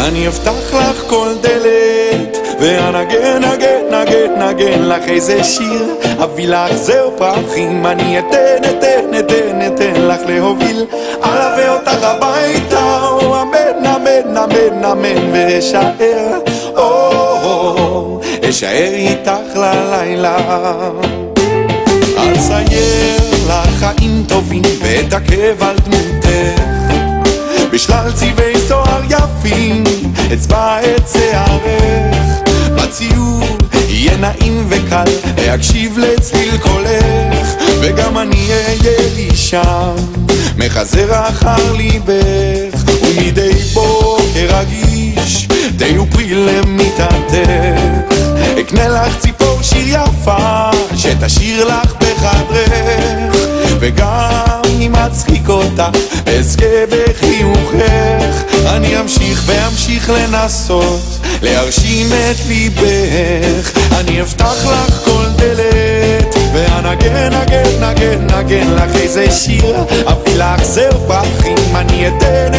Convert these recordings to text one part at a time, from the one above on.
אני אפתח לך כל דלת ואנגן, נגן, נגן, נגן לך איזה שיר, אביא לך זר פרחים, אני אתן לך להוביל, אלווה אותך הביתה, אמן, אמן, אמן, אמן, ואשאר, אשאר איתך ללילה. אצייר לך חיים טובים ואתעכב על דמותך בשלל צבעי זוהר יפים, אצבע את שערך, בציור יהיה נעים וקל להקשיב לצליל קולך, וגם אני אהיה לי שם מחזר אחר ליבך, ומדי בוקר רגיש תהיו פרי למיטתך, אקנה לך ציפור שיר יפה שתשאיר לך בחדרך, וגם אם אצחיק אותך אזכה בחיוכך, אני אמשיך ואמשיך לנסות להרשים את ליבך, אני אפתח לך כל דלת ואנגן, נגן, נגן, נגן לך איזה שיר, אביא לך זר פרחים, אני אתן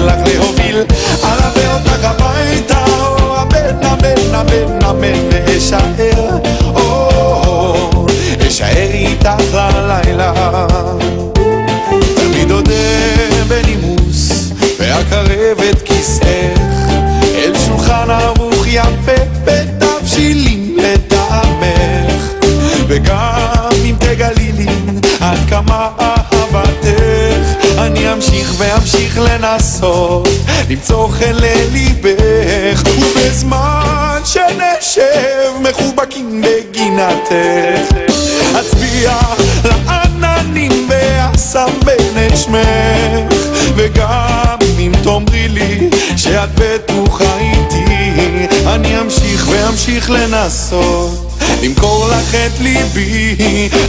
לך להוביל, אלווה אותך הביתה, אמן, אמן, אמן, אמן, ואשאר, אשאר איתך ללילה. תמיד אודה בנימוס ואקרב את כיסאך אל שולחן ערוך יפה בתבשילים לטעמך, וגם אם תגלי לי עד כמה אהבתך, אני אמשיך ואמשיך לנסות למצוא חן לליבך, ובזמן שנשב מחובקים בגינתך אצביע לעננים ואשם בין את שמך, וגם אם תאמרי לי שאת בטוחה איתי, אני אמשיך ואמשיך לנסות למכור לך את ליבי,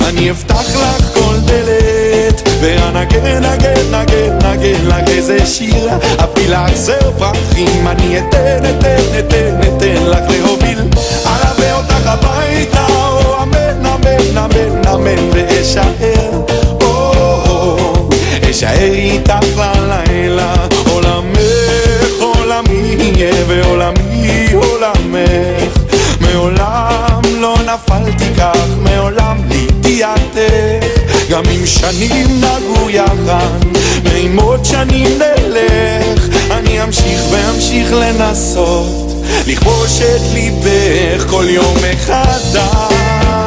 אני אפתח לך כל דלת ואנגן, נגן, נגן, נגן לך איזה שיר, אביא לך זר פרחים, אני אתן לך להוביל, אלווה אותך הביתה, אמן, אמן, אמן, אמן, ואשאר, אשאר איתך ללילה, עולמך עולמי ועולמי עולמך, מעולם לא נפלתי כך, מעולם לידיעתך, גם אם שנים נגעו יחד, מימות שנים נלך, אני אמשיך ואמשיך לנסות לכבוש את ליבך כל יום מחדש.